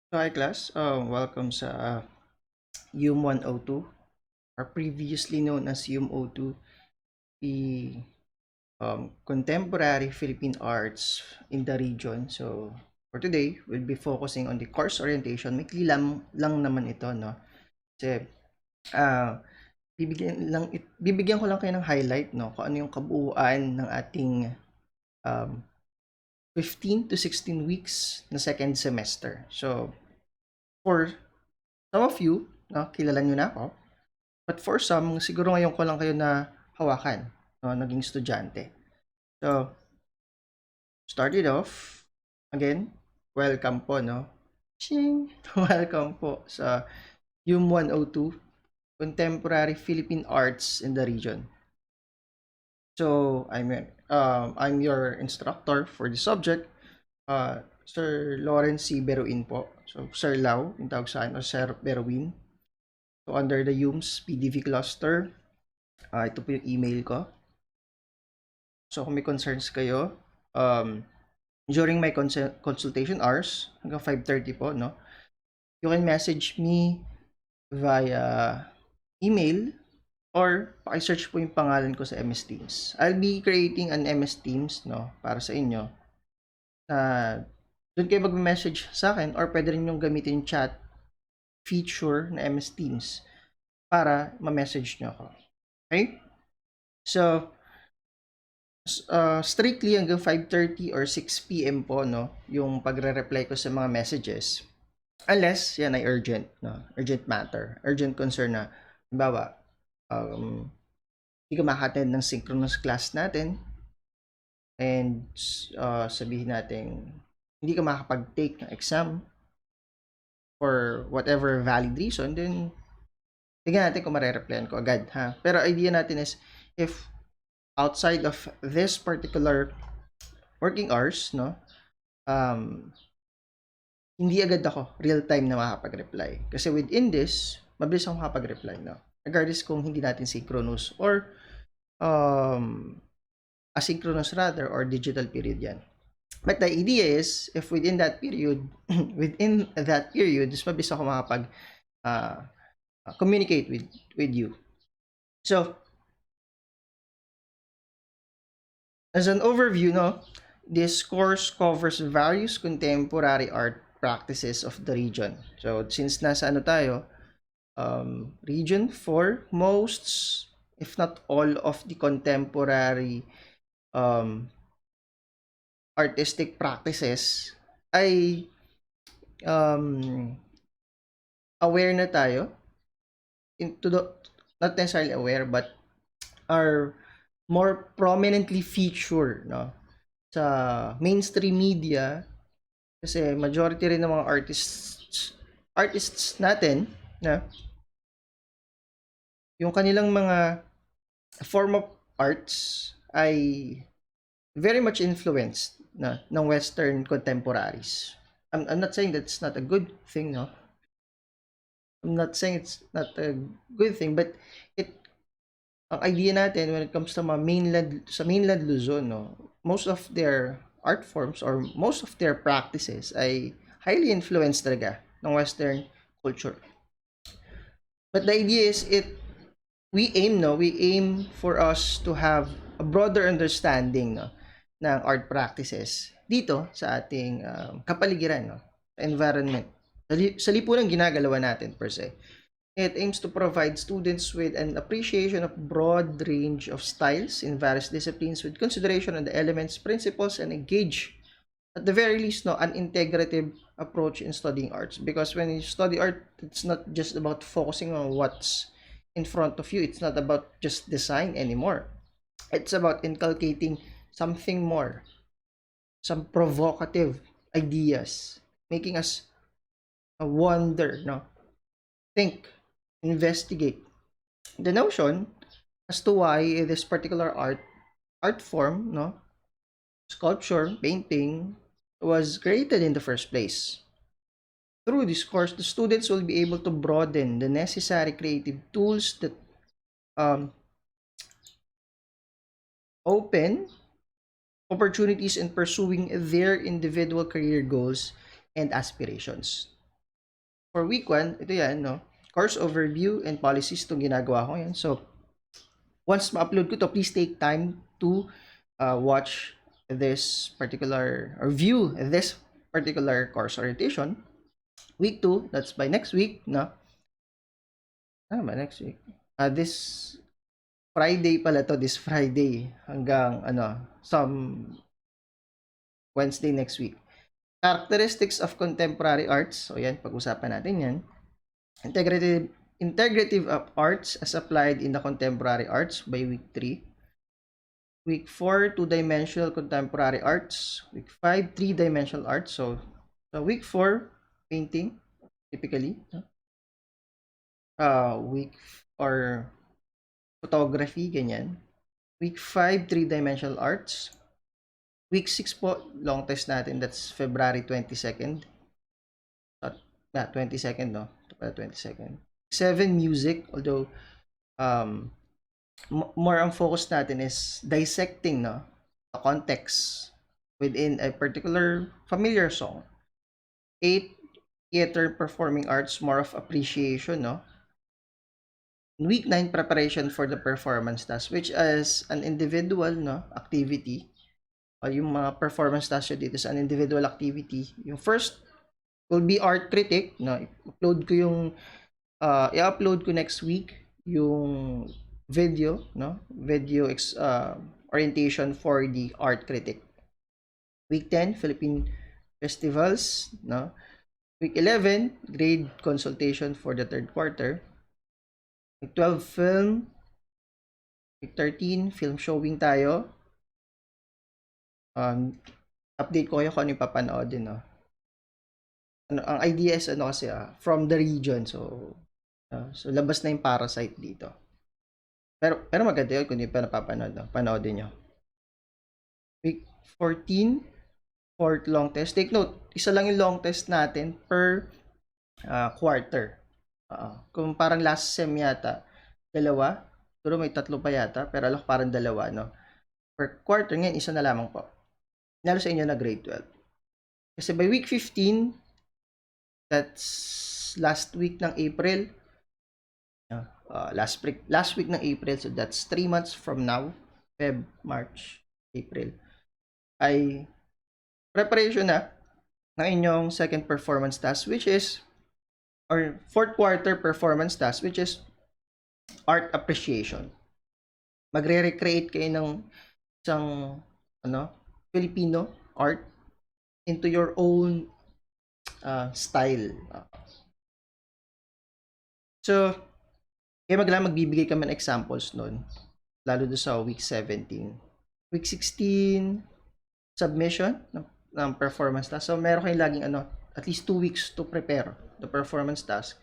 Hi class, welcome sa HUM102 or previously known as HUM02, the contemporary Philippine arts in the region. So for today, we'll be focusing on the course orientation. May lang naman ito, no? Kasi ah, bibigyan ko lang kayo ng highlight, no? Kung ano yung kabuuan ng ating um, 15 to 16 weeks na second semester. So for some of you, no, kilala nyo na ako. But for some, siguro ngayon ko lang kayo na hawakan, no, naging estudyante. So, started off, again, welcome po, no? Ching! Welcome po sa HUM102, Contemporary Philippine Arts in the Region. So, I'm your instructor for the subject, Sir Lawrence C. Beruin po. So, Sir Lau, yung tawag sa akin, o Sir Beruin. So, under the HUM's PDV cluster, ito po yung email ko. So kung may concerns kayo, during my consultation hours, hanggang 5:30 po, no? You can message me via email or paki-search po yung pangalan ko sa MS Teams. I'll be creating an MS Teams, no, para sa inyo. Na doon kayo mag-message sa akin or pwede rin yung gamitin yung chat feature na MS Teams para ma-message nyo ako. Okay? So, strictly hanggang 5:30 or 6 PM po, no, yung pagre-reply ko sa mga messages. Unless yan ay urgent, no, urgent matter, urgent concern na, halimbawa, hindi ka maka-attend ng synchronous class natin and sabihin natin hindi ka makakapag-take ng exam for whatever valid reason, then tingnan natin kung mare-replyan ko agad, ha. Pero idea natin is if outside of this particular working hours, no, hindi agad ako real time na makakapag-reply. Kasi within this, mabilis akong makapag-reply, no? Regardless kung hindi natin synchronous or um, asynchronous rather or digital period yan. But the idea is, if within that period, mas mabilis ako makapag uh, communicate with you. So, as an overview, no, this course covers various contemporary art practices of the region. So, since nasa ano tayo, region for most, if not all, of the contemporary um, artistic practices ay um, aware na tayo into the not necessarily aware but are more prominently featured, no, sa mainstream media kasi majority rin ng mga artists natin na yung kanilang mga form of arts ay very much influenced na ng Western contemporaries. I'm not saying that's not a good thing, no? I'm not saying it's not a good thing, but it ang idea natin when it comes to mga mainland Luzon, no, most of their art forms or most of their practices ay highly influenced talaga ng Western culture. But the idea is we aim for us to have a broader understanding, no, ng art practices dito sa ating kapaligiran, no, environment. Sa lipunang ginagalawa natin per se. It aims to provide students with an appreciation of broad range of styles in various disciplines with consideration on the elements, principles, and engage at the very least, no, an integrative approach in studying arts. Because when you study art, it's not just about focusing on what's in front of you. It's not about just design anymore. It's about inculcating something more, some provocative ideas, making us wonder, no, think, investigate. The notion as to why this particular art form, no, sculpture, painting, was created in the first place. Through this course, the students will be able to broaden the necessary creative tools that um, open opportunities in pursuing their individual career goals and aspirations. For week 1, ito yan, no? Course overview and policies itong ginagawa ko yan. So, once ma-upload ko to, please take time to watch this particular or view this particular course orientation. Week 2, that's by next week, no? By next week. This Friday pala to, this Friday hanggang some Wednesday next week. Characteristics of contemporary arts. So yan, pag-usapan natin yan. Integrative of arts as applied in the contemporary arts by week 3. Week 4, two-dimensional contemporary arts. Week 5, three-dimensional arts. So week 4, painting, typically. Week or photography, ganyan. Week 5, three-dimensional arts. Week 6 po, long test natin. That's February 22nd. 22nd, no? 22nd. 7, music. Although, more ang focus natin is dissecting, no? The context within a particular familiar song. 8, theater performing arts, more of appreciation, no? Week 9, preparation for the performance task, which is an individual, no, activity. Yung mga performance task dito is an individual activity. Yung first will be art critic, no? I-upload ko yung i-upload ko next week yung video, no? Video orientation for the art critic. Week 10, Philippine festivals, no? Week 11, grade consultation for the third quarter. Week 12, film. Week 13, film showing tayo. Update ko kayo kung ano yung papanood din, no? Ang idea is kasi from the region. So labas na yung Parasite dito. Pero maganda yun kung hindi pa napapanood, no? Panoodin nyo. Week 14, fourth long test. Take note, isa lang yung long test natin per quarter. Kung parang last sem yata, dalawa. Pero may tatlo pa yata, pero alam ko parang dalawa, no? Per quarter, ngayon isa na lamang po. Lalo sa inyo na grade 12. Kasi by week 15, that's last week ng April. Last week ng April, so that's 3 months from now, Feb, March, April, ay preparation na ng inyong second performance task, which is, or fourth quarter performance task, which is art appreciation. Magre-recreate kayo ng isang Filipino art into your own style. So, kaya magbibigay kami ng examples nun, lalo doon sa week 17. Week 16, submission ng performance task. So, meron kayong laging at least 2 weeks to prepare the performance task.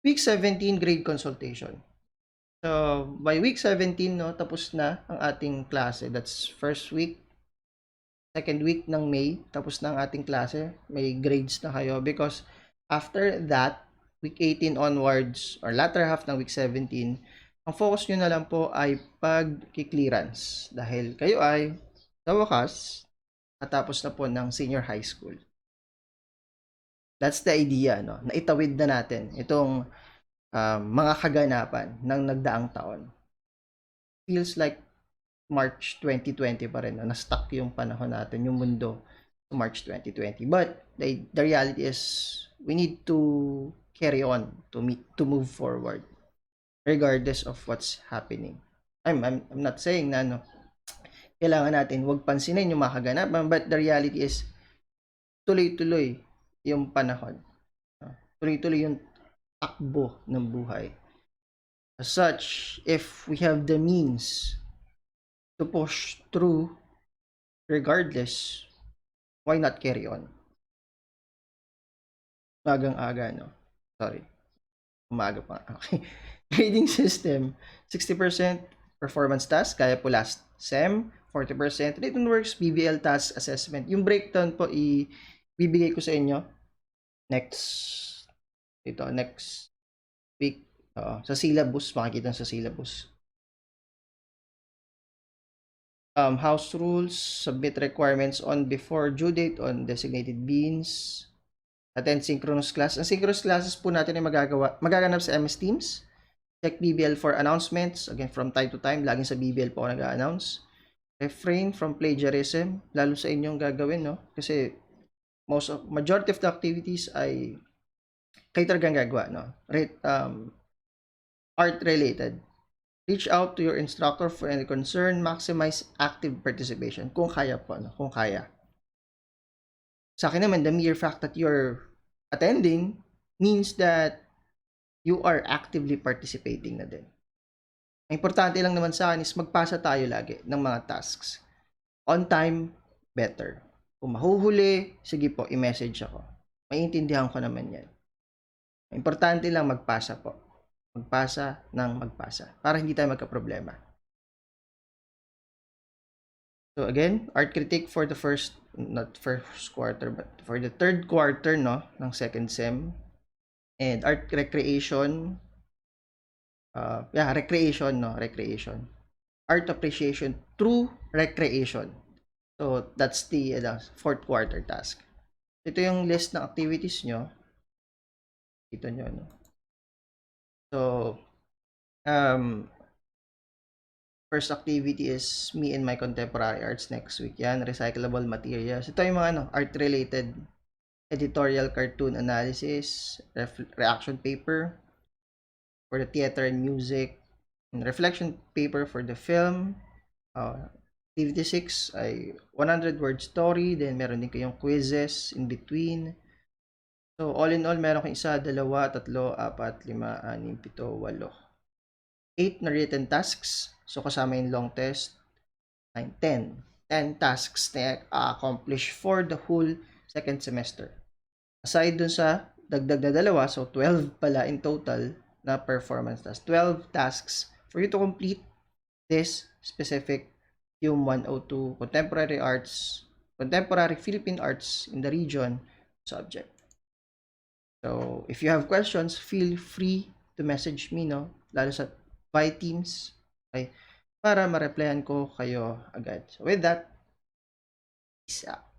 Week 17, grade consultation. So, by week 17, no, tapos na ang ating klase. That's first week, second week ng May, tapos na ang ating klase. May grades na kayo because after that, week 18 onwards, or latter half ng week 17, ang focus nyo na lang po ay pag-clearance. Dahil kayo ay, sa wakas, katapos na po ng senior high school. That's the idea, no? Naitawid na natin itong mga kaganapan ng nagdaang taon. Feels like March 2020 pa rin, no? Na-stuck yung panahon natin, yung mundo sa March 2020. But the reality is, we need to carry on to move forward regardless of what's happening. I'm not saying na kailangan natin wag pansinin yung mga kaganapan, but the reality is tuloy-tuloy yung panahon. Tuloy-tuloy yung takbo ng buhay. As such, if we have the means to push through regardless, why not carry on? Magang-aga, no? Sorry. Umaga pa. Okay. Grading system, 60% performance task, kaya po last SEM, 40% written works, BBL task assessment. Yung breakdown po ibibigay ko sa inyo next week. Sa syllabus, makikita sa syllabus. House rules, submit requirements on before due date on designated beans. Attend synchronous class. Ang synchronous classes po natin ay magaganap sa MS Teams. Check BBL for announcements. Again, from time to time, laging sa BBL po ako nag-a-announce. Refrain from plagiarism, lalo sa inyong gagawin, no? Kasi majority of the activities ay kayo talagang gagawa, no? Art related. Reach out to your instructor for any concern. Maximize active participation. Kung kaya po, no? Kung kaya. Sa akin naman, the mere fact that you're attending means that you are actively participating na din. Ang importante lang naman sa akin is magpasa tayo lagi ng mga tasks. On time, better. Kung mahuhuli, sige po, i-message ako. Maiintindihan ko naman yan. Importante lang magpasa po. Magpasa ng magpasa. Para hindi tayo magka-problema. So again, art critique for the not first quarter, but for the third quarter, no, ng second sem. And art recreation. Recreation, no, recreation. Art appreciation through recreation. So that's the fourth quarter task. Ito yung list ng activities nyo. Ito nyo, no? So, first activity is me and my contemporary arts next week. Yan, recyclable materials. Ito yung mga art-related editorial cartoon analysis, reaction paper for the theater and music, and reflection paper for the film. Activity 6 ay 100-word story. Then, meron din kayong quizzes in between. So, all in all, meron kayong 1, 2, 3, 4, 5, 6, 7, 8. 8 na written tasks. So, kasama yung long test. 9, 10. 10 tasks na accomplish for the whole second semester. Aside dun sa dagdag na 2, so 12 pala in total na performance task. 12 tasks for you to complete this specific HUM102 Contemporary Philippine Arts in the region subject. So, if you have questions, feel free to message me, no? Lalo sa by Teams, okay? Para ma-replyan ko kayo agad. So, with that, peace out.